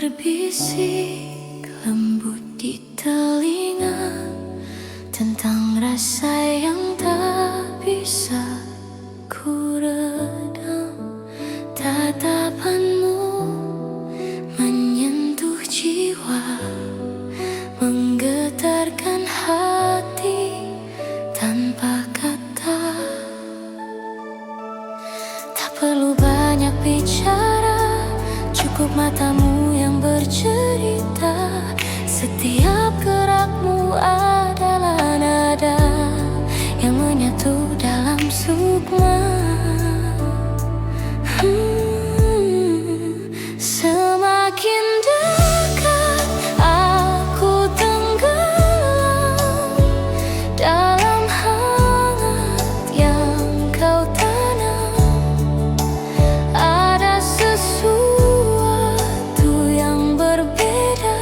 berbisik lembut di telinga tentang rasa yang tak bisa ku redam. Tatapanmu menyentuh jiwa, menggetarkan hati tanpa kata. Tak perlu banyak bicara, cukup matamu yang bercerita. Setiap gerakmu adalah nada yang menyatu dalam sukma. Semakin dekat aku tenggelam dalam hangat yang kau tanam. Ada sesuatu yang berbeda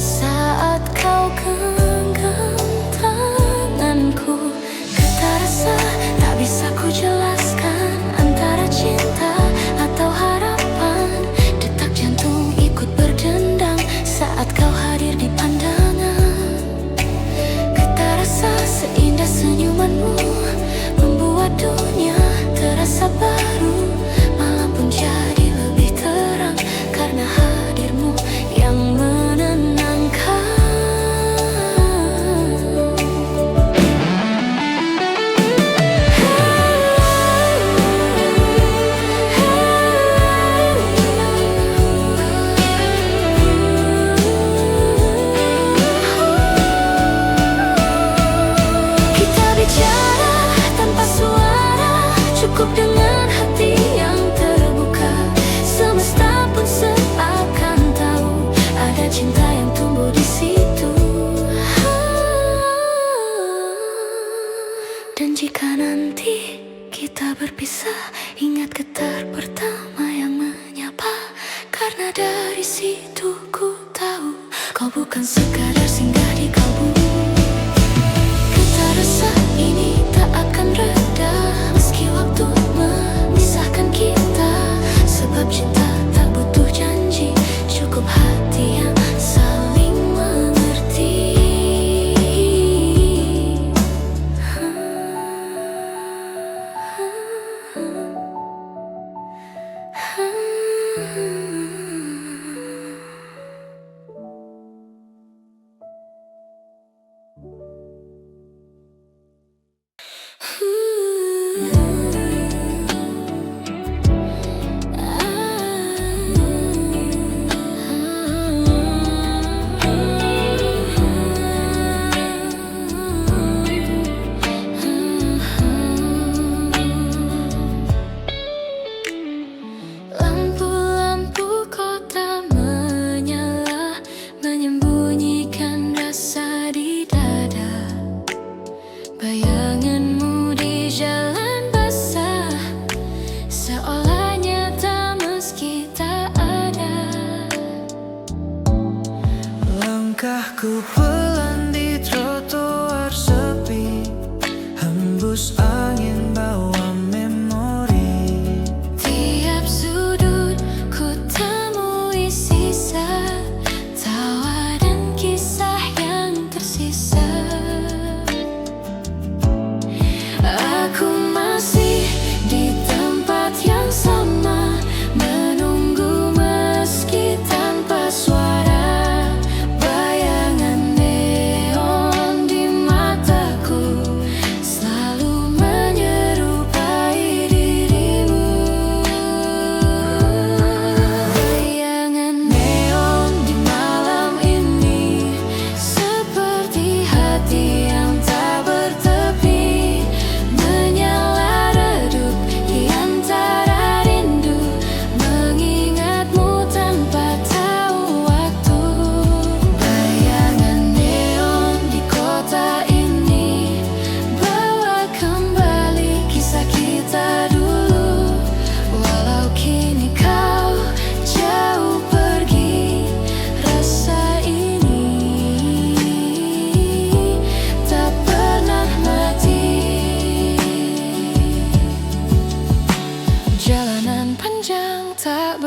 saat kau genggam tanganku. Getar rasa tak bisa ku jelaskan, antara cinta atau harapan. Detak jantung ikut berdendang saat kau hadir di pandangan. Getar rasa seindah senyumanmu membuat dunia terasa baru. Malam pun jadi lebih terang karena hadirmu yang menenangkan. Kita bicara tanpa suara, cukup dengan hati yang terbuka. Semesta pun seakan tahu ada cinta yang tumbuh di situ. Dan jika nanti kita berpisah, ingat getar pertama yang menyapa. Karena dari situ ku tahu kau bukan sekadar singgah di kalbu. Getar rasa ini tak akan reda meski waktu memisahkan kita. Sebab cinta tak butuh janji, cukup hati yang saling mengerti. Lampu-lampu kota menyala, menyembunyikan rasa di dada. Bayanganmu di jalan basah, seolah nyata meski tak ada. Langkahku pelan di trotoar sepi, hembus angin bawa memori. Tiap sudut ku temui sisa tawa dan kisah yang tersisa. Aku masih di tempat yang sama, menunggu meski tanpa suara. Bayangan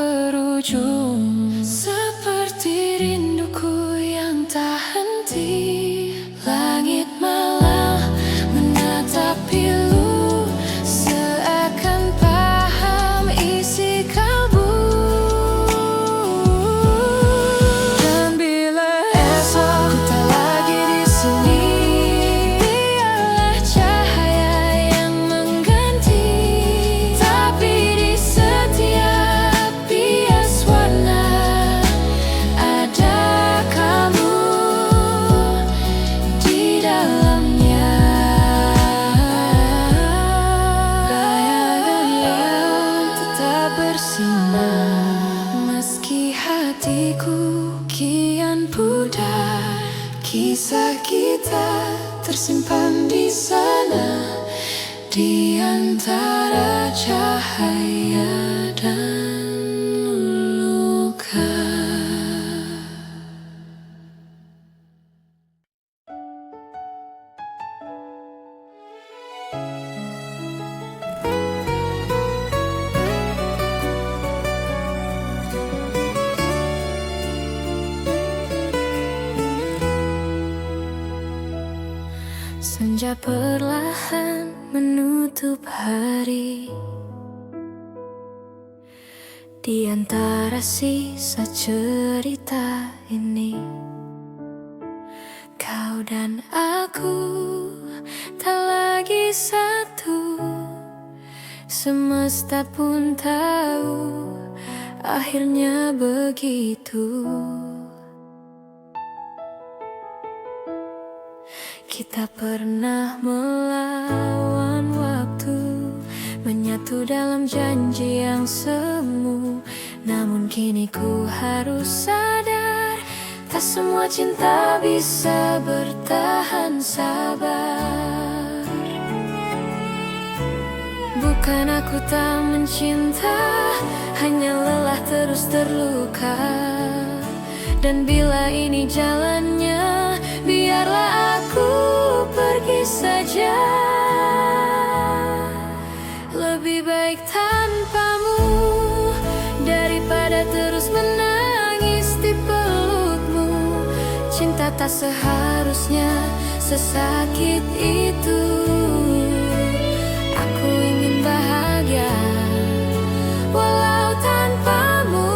berujung, seperti rinduku yang tak henti. Langit malam menatap pilu, seakan paham isi kalbu. Dan bila esok ku tak lagi di sini, biarlah cahaya yang mengganti. Tapi di setiap bias warna ada kamu di dalamnya. Bayangan tetap bersinar, meski hatiku kian pudar. Kisah kita tersimpan di sana, di antara cahaya dan luka. Senja perlahan menutup hari, di antara sisa cerita ini. Kau dan aku tak lagi satu, semesta pun tahu akhirnya begitu. Kita pernah melawan waktu, menyatu dalam janji yang semu. Namun kini ku harus sadar, tak semua cinta bisa bertahan sabar. Bukan aku tak mencinta, hanya lelah terus terluka. Dan bila ini jalannya, biarlah aku pergi saja. Lebih baik tanpamu, daripada terus menangis di pelukmu. Cinta tak seharusnya sesakit itu. Aku ingin bahagia walau tanpamu.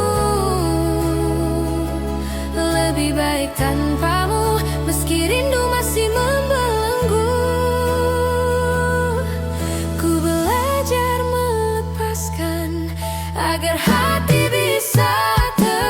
Lebih baik tanpamu, meski rindu masih membelenggu. Ku belajar melepaskan agar hati bisa tenang.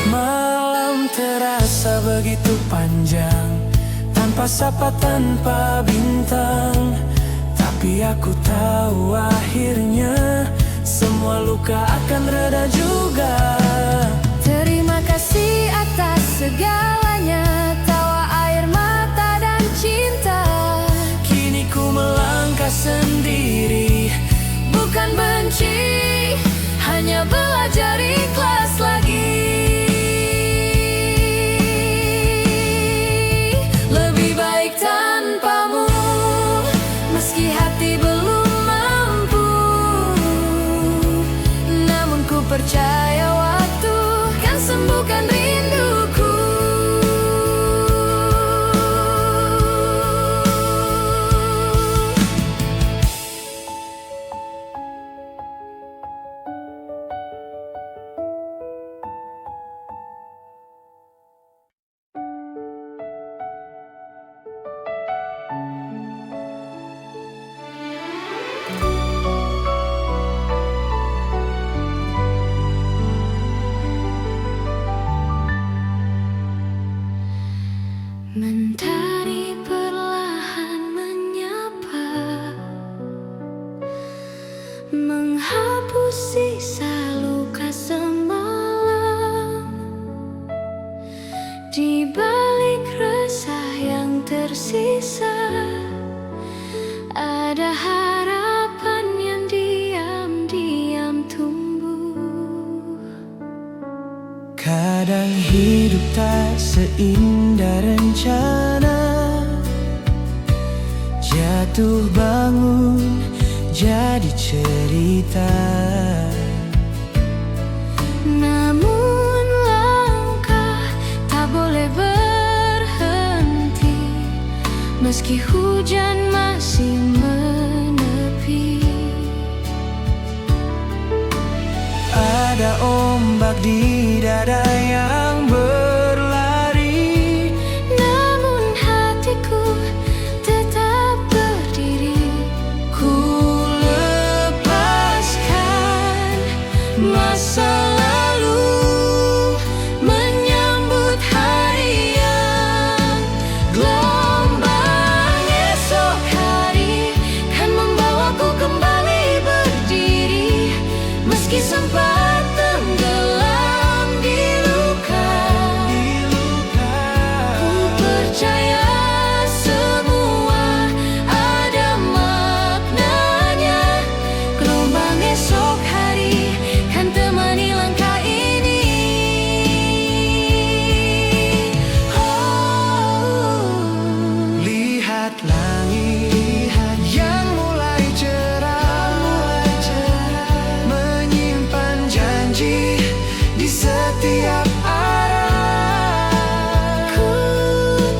Malam terasa begitu panjang, tanpa sapa, tanpa bintang. Tapi aku tahu akhirnya semua luka akan reda juga. Terima kasih atas segalanya, tawa air mata dan cinta. Kini ku melangkah sendiri, Bukan benci, hanya belajar ikhlas lagi. Lebih baik tanpamu, meski hati belum mampu. Namun ku percaya waktu kan sembuhkan rinduku. Mentari perlahan menyapa, menghapus sisa luka semalam. Di balik resah yang tersisa, ada harapan yang diam-diam tumbuh. kadang hidup tak seindah rencana. Jatuh bangun jadi cerita. Namun langkah tak boleh berhenti, meski hujan masih menepi. Ada ombak di dada yang berlari, Namun hatiku tetap berdiri. ku lepaskan masa lalu, menyambut hari yang Gelombang esok hari kan membawaku kembali berdiri, meski sempat tenggelam di luka. Ku percaya semua ada maknanya. Gelombang esok hari kan temani langkah ini. Lihat langit yang mulai cerah, menyimpan janji di setiap arah. Ku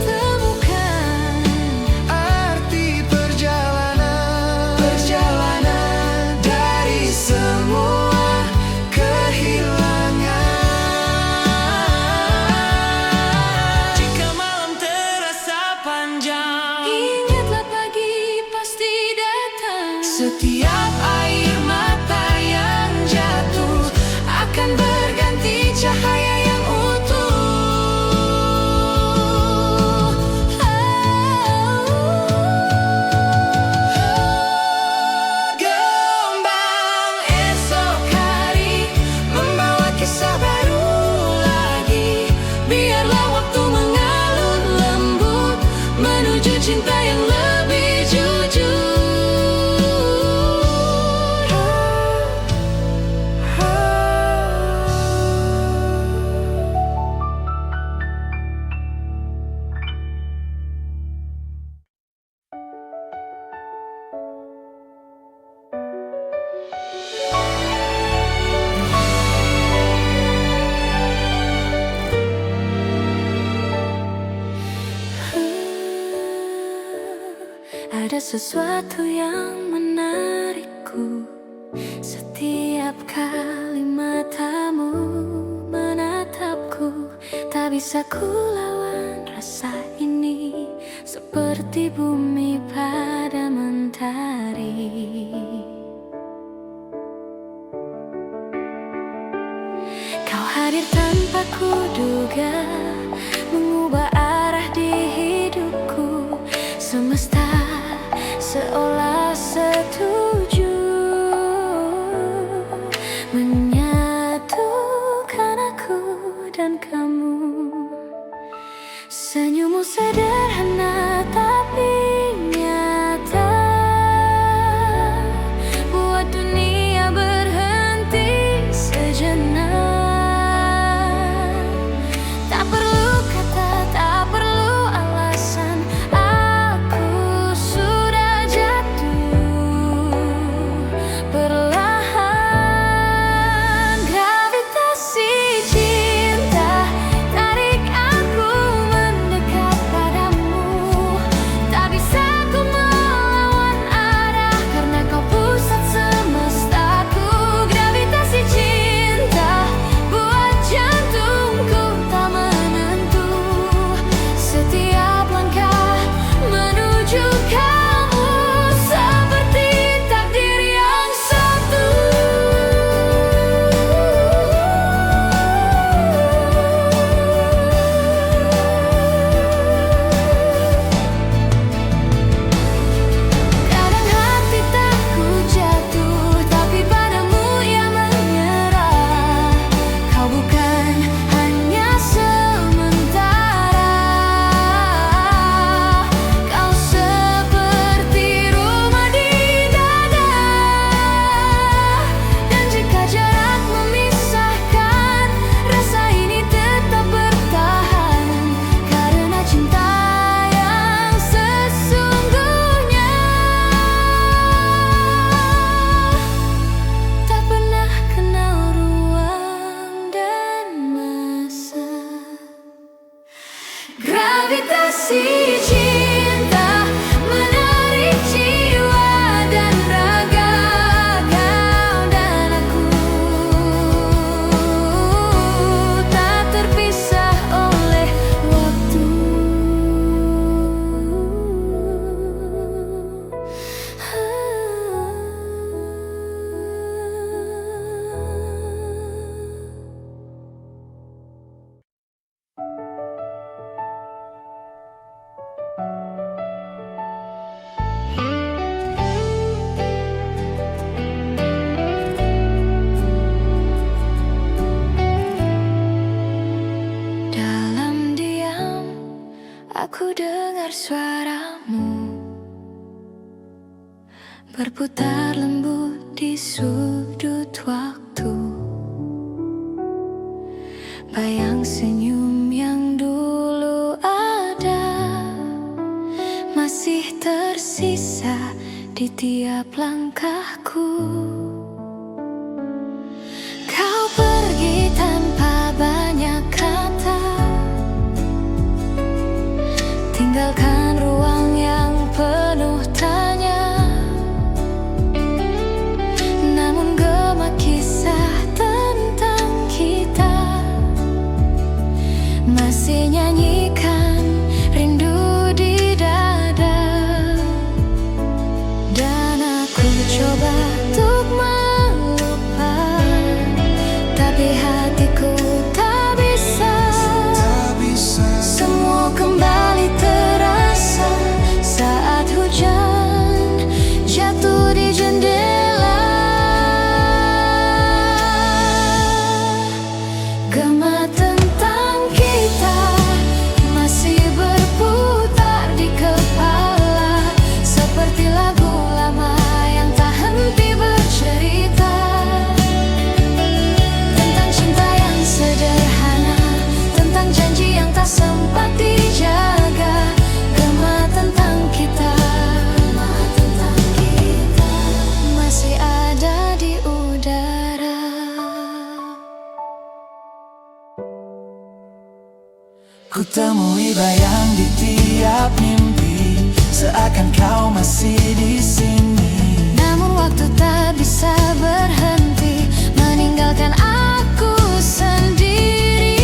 temukan Arti perjalanan dari semua kehilangan. Jika malam terasa panjang, ingatlah pagi pasti datang. setiap air mata yang jatuh akan berganti cahaya yang utuh. Gelombang esok hari membawa kisah baru lagi. Biarlah waktu mengalir lembut menuju cinta yang lebih jujur. Ada sesuatu yang menarikku setiap kali matamu menatapku. Tak bisa ku lawan rasa ini, seperti bumi pada mentari. Kau hadir tanpa kuduga, mengubah arah di hidupku. Semesta seolah setuju menyatukan aku dan kamu. Senyummu sederhana tapi nyata, buat dunia berhenti sejenak. Tak perlu kata, tak perlu alasan, aku sudah jatuh perlahan. Gravitasi cinta tarik aku mendekat padamu. Gravitasi cinta menarik jiwa dan raga. Kau dan aku tak terpisah oleh waktu. Dalam diam, aku dengar suaramu berputar lembut di sudut waktu. Bayang senyum yang dulu ada masih tersisa di tiap langkahku. Kau pergi tanpa banyak kata, tinggalkan ruang yang penuh tanya. Namun gema kisah tentang kita masih nyanyikan rindu di dada. Dan aku coba untuk melupa, tapi hatiku tak bisa. Semua kembali terasa saat hujan jatuh di jendela. Gema tentang kita masih berputar di kepala, seperti lagu lama yang tak henti bercerita tentang cinta yang sederhana, tentang janji yang tak sempat dijaga. Gema tentang kita masih ada di udara. Ku temui bayang di tiap mimpi, seakan kau masih di sini. Namun waktu tak bisa berhenti meninggalkan aku sendiri.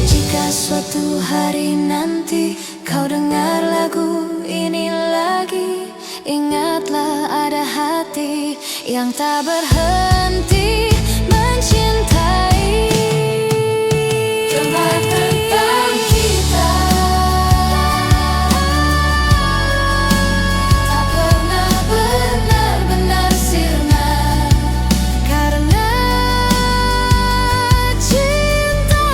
Jika suatu hari nanti kau dengar lagu ini lagi, ingatlah ada hati yang tak berhenti mencintai. Gema tentang kita tak pernah benar-benar sirna, karena cinta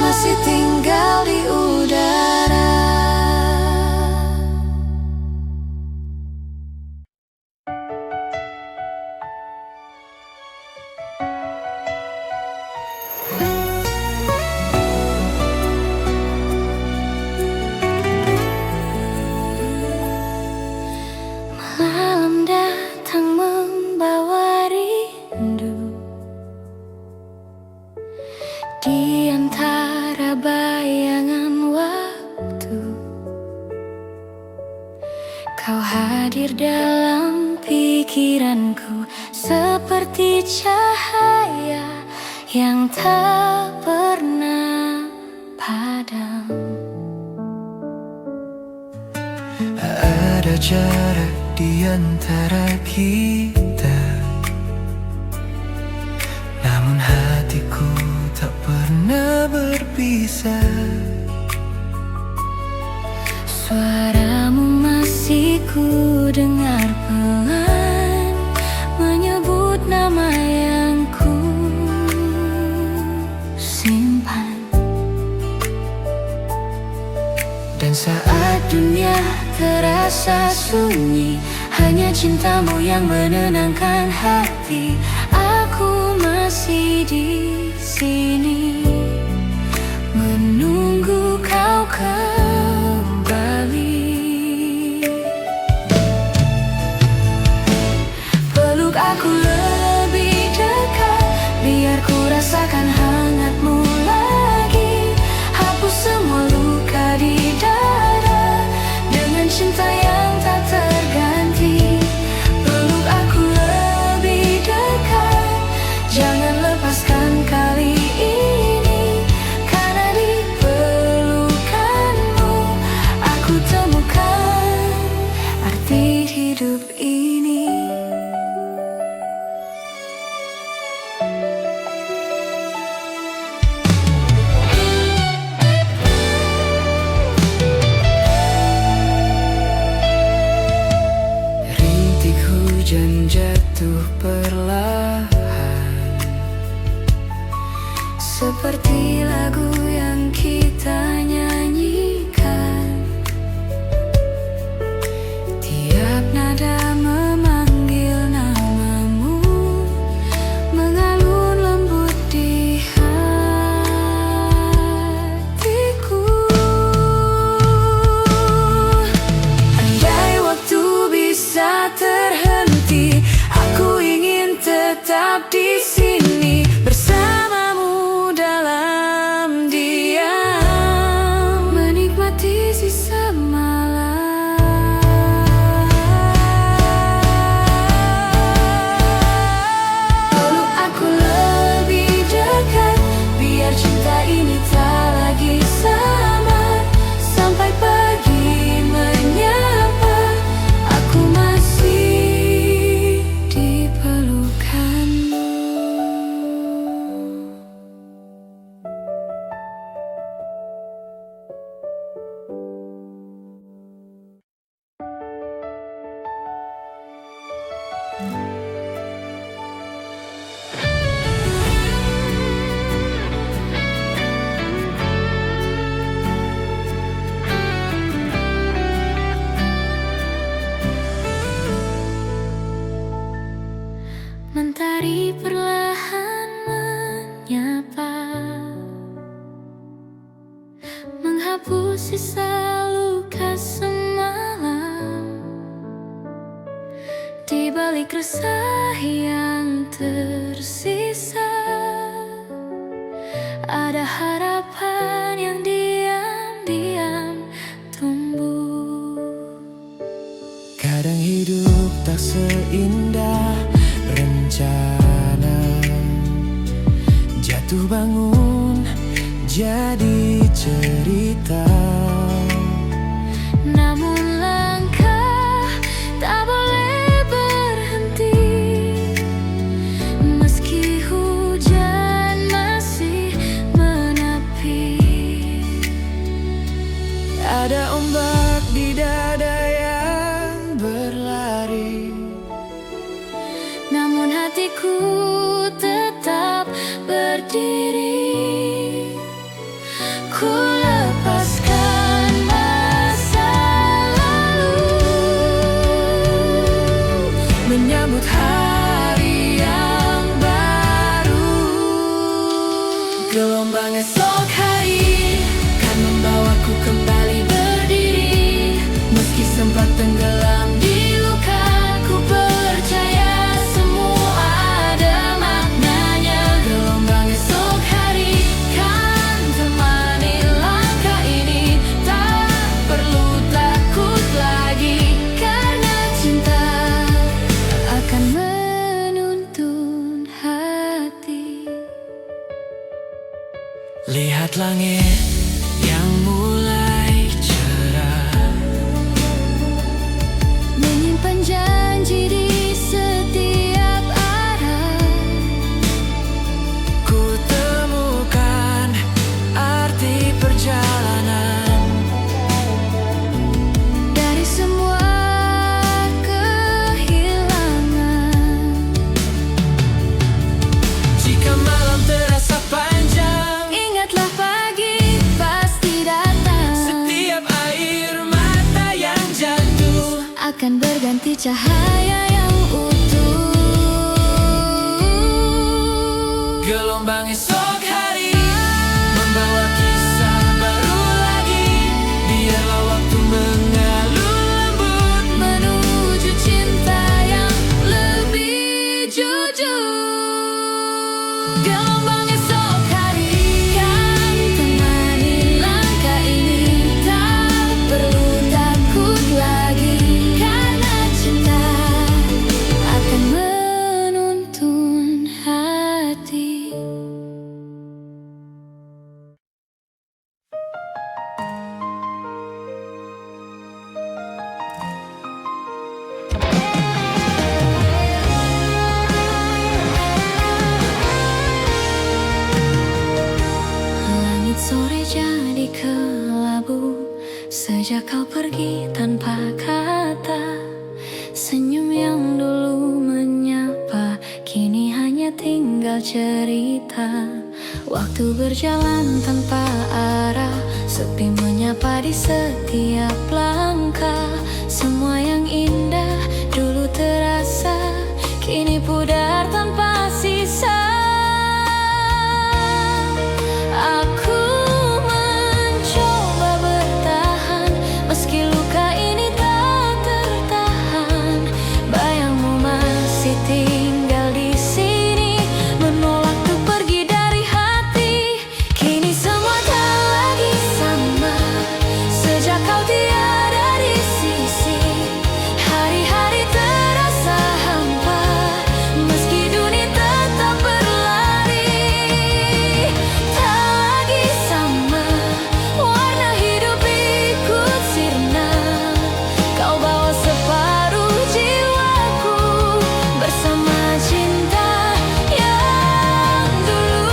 masih tinggal di udara. Malam datang membawa rindu di antara bayangan waktu. Kau hadir dalam pikiranku seperti cahaya yang tak pernah padam. Ada jarak di antara kita, namun hatiku tak pernah berpisah. Suaramu masih ku dengar pelan, menyebut nama yang ku simpan. Dan saat Dunia terasa sunyi, hanya cintamu yang menenangkan hati. Aku masih di sini menunggu kau kembali. Peluk aku lebih dekat, biar ku rasakan hangatmu lagi. seperti lagu yang kita nyanyikan. Tiap nada memanggil namamu, mengalun lembut di hatiku. Andai waktu bisa terhenti, aku ingin tetap di sini bersamamu dalam diam, menikmati sisa malam. Peluk aku lebih dekat, biar cinta ini tak lagi samar. Sampai pagi menyapa, aku masih di pelukanmu. Mentari perlahan menyapa, menghapus sisa luka semalam. Di balik resah yang tersisa, ada harapan yang diam-diam tumbuh. Kadang hidup tak seindah rencana, jatuh bangun jadi cerita. Namun langkah tak boleh berhenti, meski hujan masih menepi. Ada ombak di dada yang berlari, namun hatiku tetap berdiri. Ku lepaskan masa lalu, menyambut hari yang baru. gelombang esok hari kan membawaku kembali berdiri. Meski sempat tenggelam di luka, ku percaya semua ada maknanya. Gelombang esok hari kan temani langkah ini. Tak perlu takut lagi, karena cinta akan menuntun hati. Lihat langit yang mulai cerah, Menyimpan janji di setiap arah. ku temukan arti perjalanan. Dari semua kehilangan, Jika malam terasa panjang, ingatlah pagi pasti datang. setiap air mata yang jatuh Akan berganti cahaya yang utuh. gelombang esok hari membawa kisah baru lagi. Biarlah waktu mengalun lembut Menuju cinta yang lebih jujur. Gelombang esok hari kan temani langkah ini. Tak perlu takut lagi, karena cinta akan menuntun hati. Langit sore jadi kelabu sejak kau pergi tanpa kata. Senyum yang dulu menyapa kini hanya tinggal cerita. Waktu berjalan tanpa arah, sepi menyapa di setiap langkah. Semua yang indah dulu terasa, kini pudar tanpa sisa. Aku mencoba bertahan, meski luka ini tak tertahan. Bayangmu masih tinggal di sini, menolak untuk pergi dari hati. Kini semua tak lagi sama, sejak kau tiada di sisi. Hari-hari terasa hampa, meski dunia tetap berlari. Tak lagi sama, warna hidup ikut sirna. Kau bawa separuh jiwaku bersama cinta yang dulu.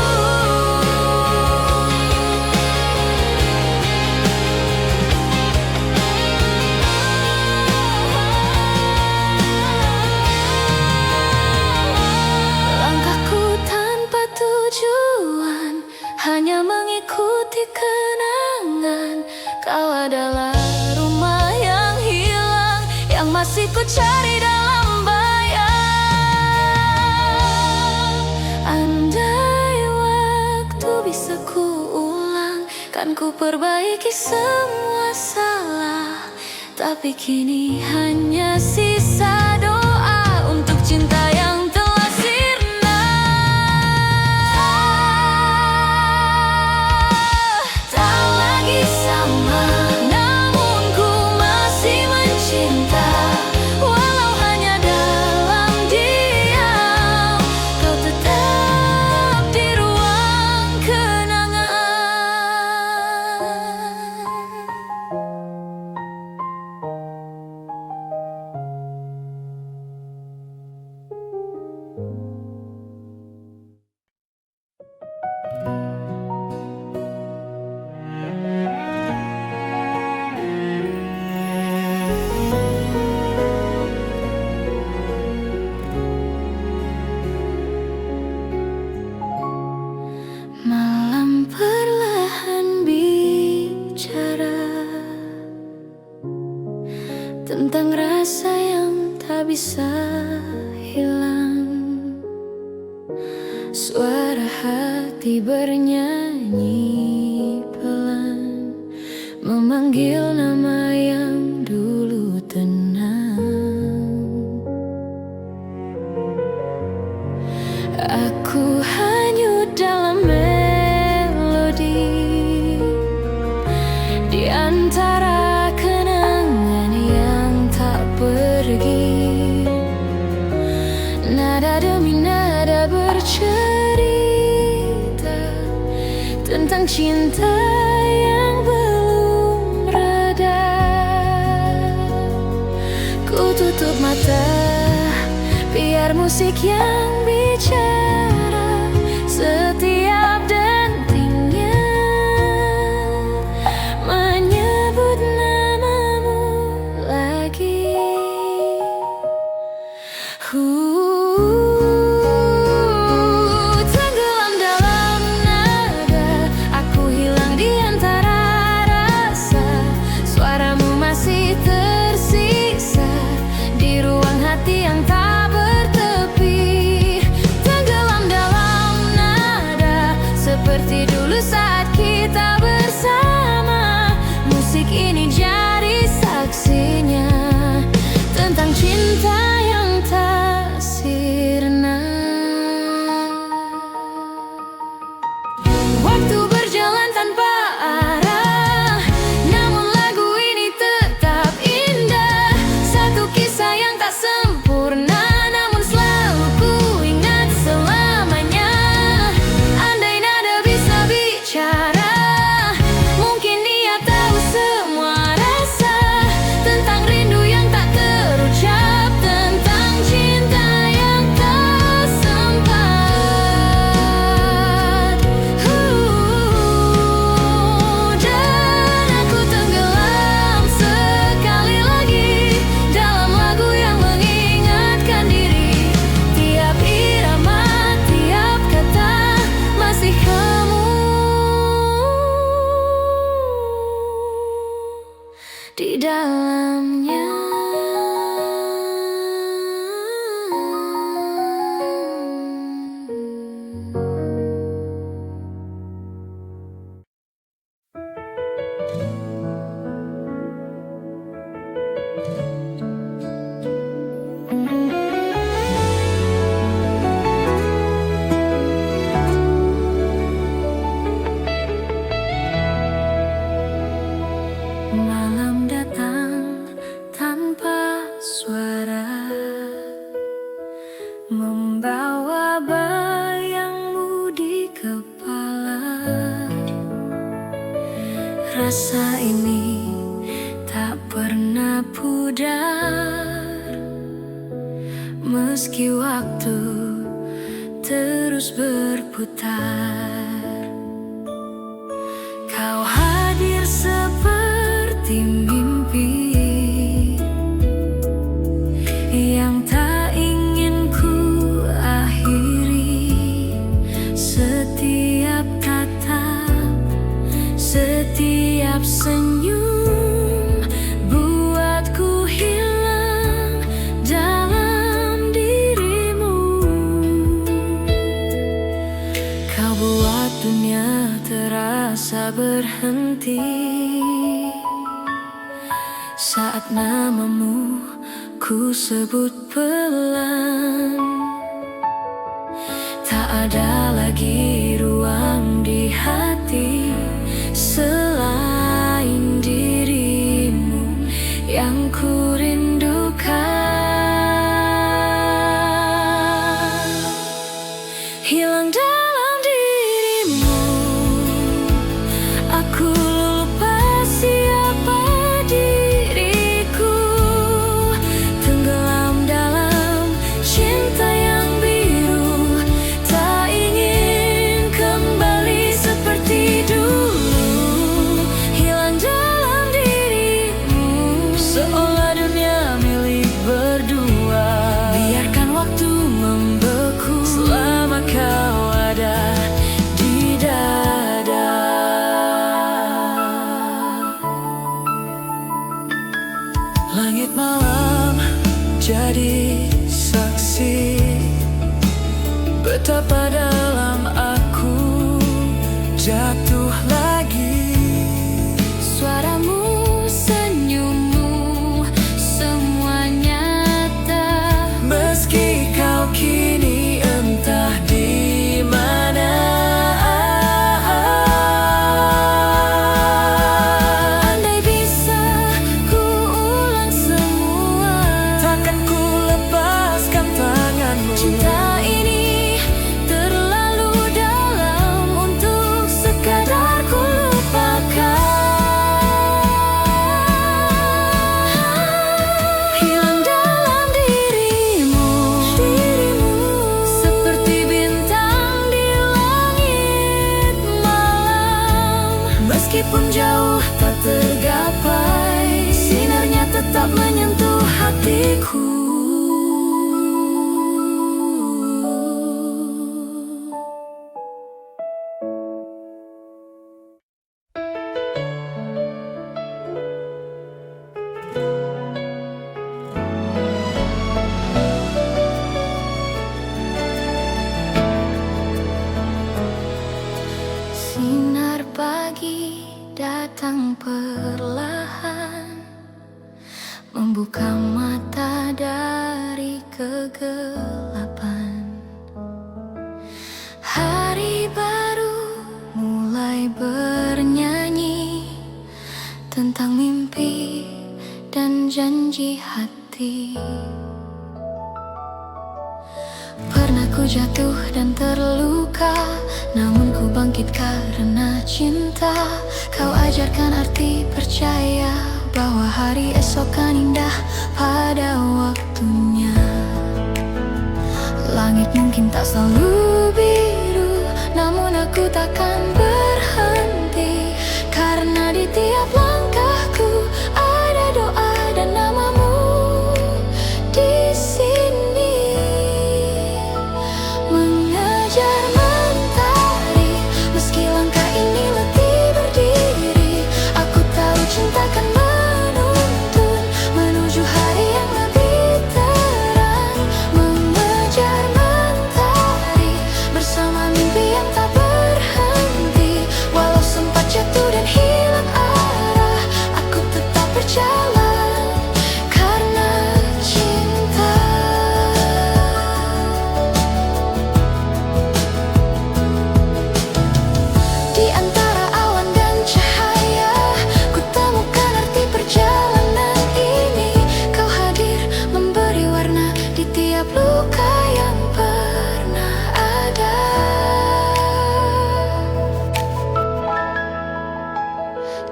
Langkahku tanpa tujuan, hanya mengikuti kenangan. Kau adalah rumah yang hilang, yang masih ku cari dalam bayang. Andai waktu bisa ku ulang, kan ku perbaiki semua salah. Tapi kini hanya sisa doa untuk cinta yang telah sirna. Tak lagi sama, namun ku masih mencinta. Walau hanya dalam diam, kau tetap di ruang kenangan. Malam perlahan bicara tentang rasa yang tak bisa hilang. Suara hati bernyanyi pelan, memanggil nama yang dulu tenang. Aku hanyut dalam melodi, di antara kenangan yang tak pergi. Nada demi nada bercerita tentang cinta yang belum reda. Ku tutup mata, biar musik yang bicara. Setiap dentingnya menyebut namamu lagi. Tenggelam dalam nada, aku hilang di antara rasa. Suaramu masih tersisa di ruang hati yang tak bertepi. Tenggelam dalam nada, seperti dulu saat kita bersama. Musik ini jadi saksinya tentang cinta yang tak sirna. Waktu berjalan tanpa arah, namun lagu ini tetap indah. Satu kisah yang tak sempurna, namun selalu ku ingat selamanya. Andai nada bisa bicara, dalamnya. Malam datang tanpa suara, membawa bayangmu di kepala. Rasa ini tak pernah pudar, meski waktu terus berputar. Kau hadir seperti mimpi yang tak ingin ku akhiri. Setiap tatap, setiap senyum buatku hilang dalam dirimu. Kau buat dunia terasa berhenti saat namamu ku sebut pelan. Tak ada lagi ruang di hati selain dirimu yang ku rindukan. Hilang dalam dirimu, aku lupa siapa diriku. Tenggelam dalam cinta yang biru, tak ingin kembali seperti dulu. Hilang dalam dirimu, seolah dunia milik berdua. Biarkan waktu membeku selama kau ada di dada. Langit malam jadi saksi betapa dalam aku jatuh lagi. Suaramu, senyummu, semua nyata. Meski kau kini entah di mana. Andai bisa ku ulang semua, takkan ku lepaskan tanganmu. Cinta ini terlalu dalam untuk sekadar ku lupakan. Hilang dalam dirimu, seperti bintang di langit malam. Meskipun jauh tak tergapai, sinarnya tetap menyentuh hatiku. Sinar pagi datang perlahan, membuka mata dari kegelapan. Hari baru mulai bernyanyi tentang mimpi dan janji hati. Pernah ku jatuh dan terluka, namun ku bangkit karena cinta. Kau ajarkan arti percaya bahwa hari esok kan indah pada waktunya. Langit mungkin tak selalu biru, namun aku takkan berhenti. Karena di tiap langkahku ada doa dan namamu di sini. Mengejar mentari, meski langkah ini letih berdiri. Aku tahu cinta kan menunggu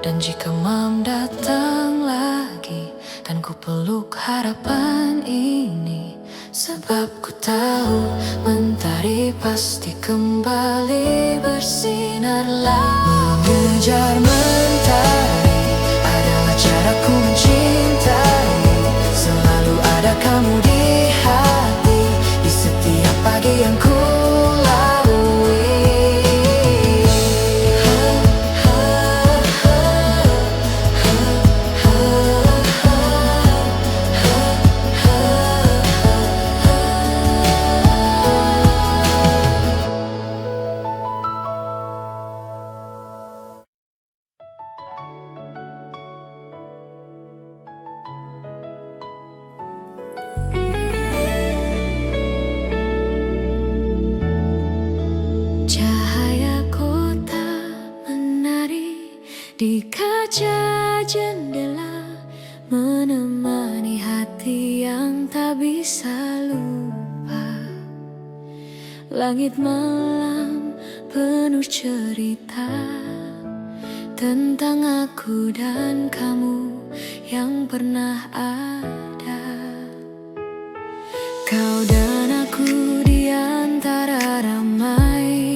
Dan jika malam datang lagi dan ku peluk harapan ini, sebab ku tahu mentari pasti kembali bersinar lagi. Mengejar mentari adalah caraku mencintai. Selalu ada kamu di hati, di setiap pagi yang ku lalui. Cahaya kota menari di kaca jendela, menemani hati yang tak bisa lupa. Langit malam penuh cerita tentang aku dan kamu yang pernah ada. Kau dan aku di antara ramai,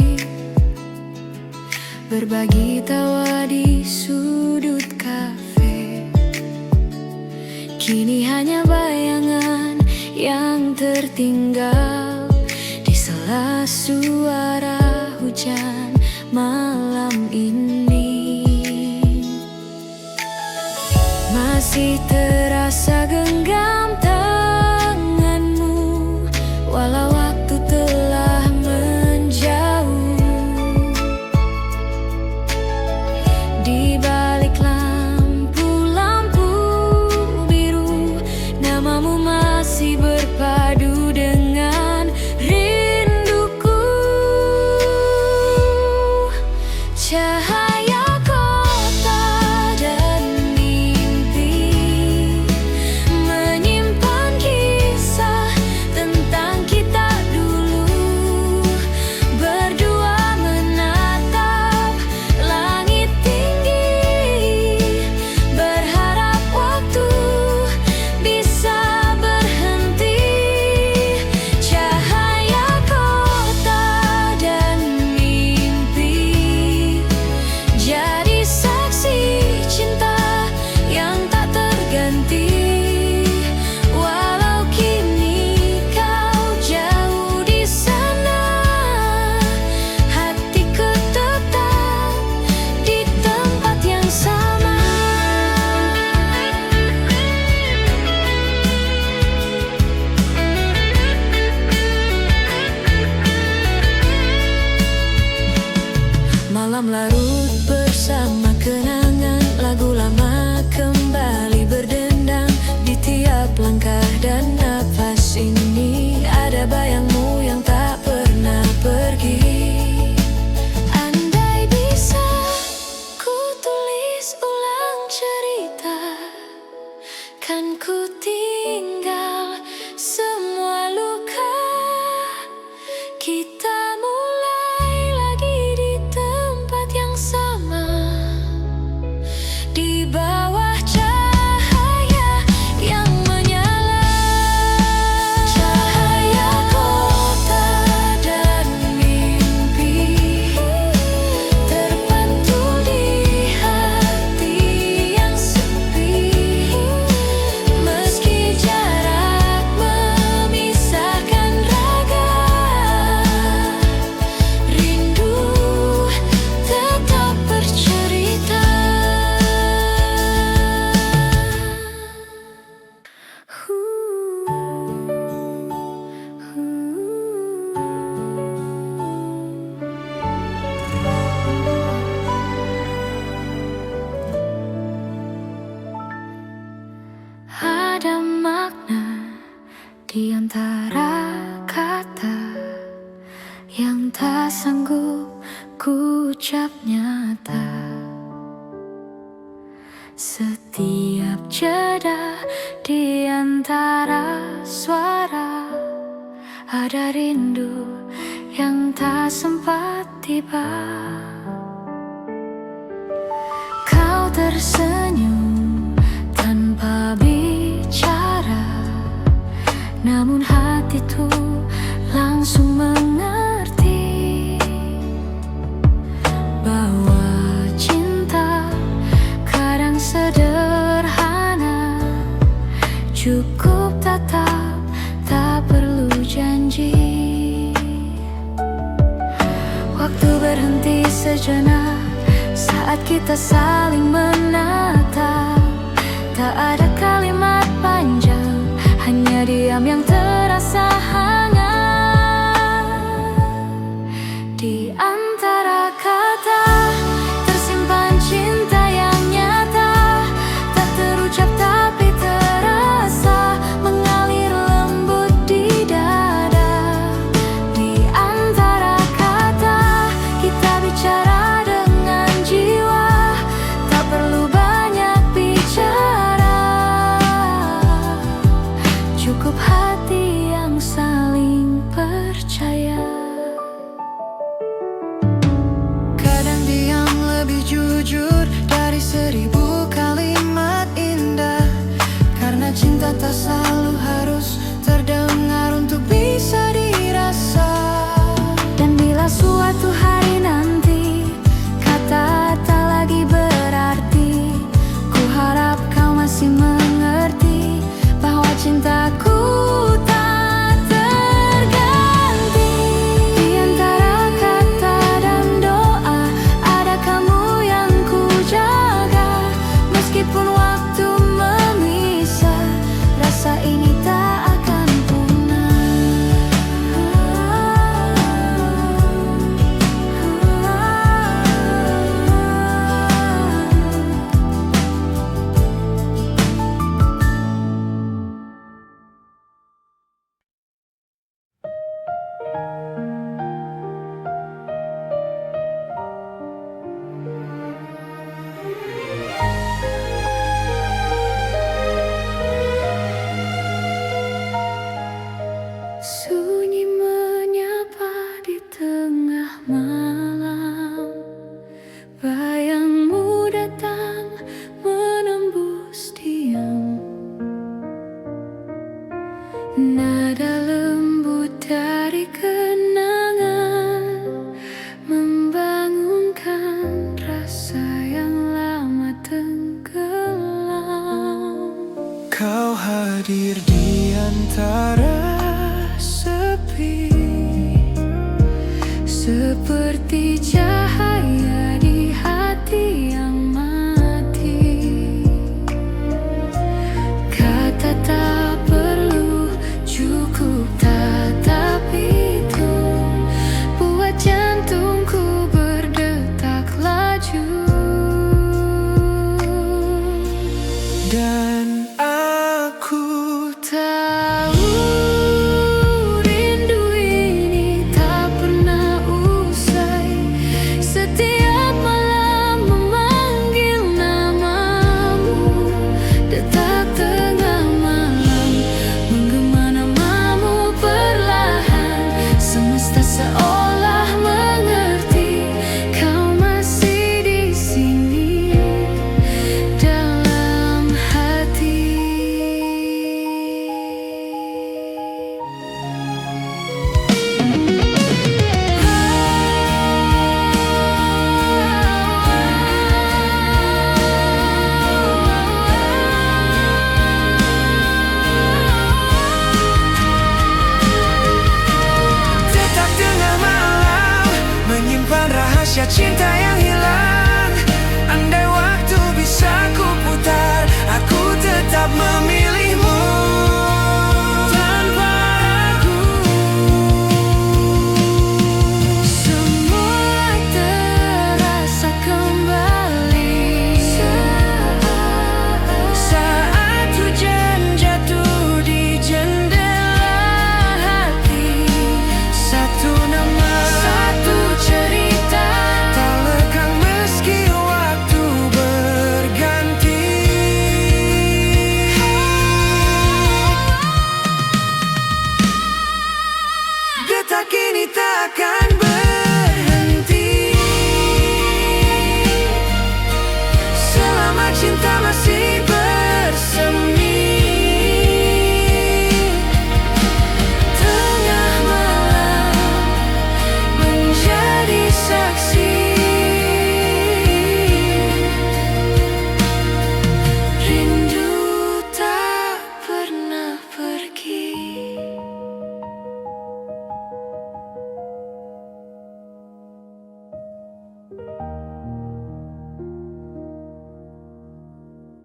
berbagi tawa di sudut kafe. Kini hanya bayangan yang tertinggal di sela suara hujan malam ini. Masih terasa genggam tanganmu, walau waktu telah menjauh. Di balik lampu-lampu biru, namamu masih berpadu dengan rinduku. Cahaya kota dan mimpi menyimpan kisah tentang kita dulu, berdua menatap langit tinggi, berharap waktu bisa berhenti. Cahaya kota dan mimpi jadi saksi cinta yang tak terganti. Walau kini kau jauh di sana, hatiku tetap di tempat yang sama. Malam larut bersama kenangan, lagu lama kembali berdendang di tiap langkah dan nafas ini. Ada bayangmu yang tak pernah pergi. Andai bisa ku tulis ulang cerita, kan ku tinggal semua luka. Kita mulai lagi di tempat yang sama, di bawah cahaya yang menyala. Cahaya kota dan mimpi terpantul di hati yang sepi. Meski jarak memisahkan raga, rindu tetap bercerita. Ada makna di antara kata yang tak sanggup ku ucap nyata. Setiap jeda di antara suara, ada rindu yang tak sempat tiba. Kau kau tersenyum tanpa bicara, namun hatiku langsung mengerti bahwa cinta kadang sederhana, cukup tatap, tak perlu janji. Waktu berhenti sejenak saat kita saling menatap. Tak ada kalimat panjang, hanya diam yang terasa hangat. Di antara kata tersimpan cinta yang nyata, tak terucap tapi terasa mengalir lembut di dada. Di antara kata kita bicara dengan jiwa, tak perlu banyak bicara, cukup hati yang saling percaya. Kadang diam lebih jujur dari 1000 kalimat indah, karena cinta tak selalu harus terdengar untuk bisa dirasa. Dan bila suatu hari nanti kata tak lagi berarti, ku harap kau masih mengerti bahwa cintaku tak terganti. Di antara kata dan doa ada kamu yang ku jaga. Meskipun waktu memisah, rasa ini tak akan punah. Sunyi menyapa di tengah malam, bayangmu datang menembus diam. Nada lembut dari kenangan membangunkan rasa yang lama tenggelam. Kau hadir di antara sepi, Seperti cahaya di hati yang mati. Kata tak perlu, cukup tatap itu, buat jantungku berdetak laju. dan aku Tahu rindu ini tak pernah usai. Setiap malam memanggil namamu, detak tengah malam menggema namamu perlahan. Semesta seolah mengerti kau masih di sini dalam hati. tetap tengah malam menyimpan rahasia cinta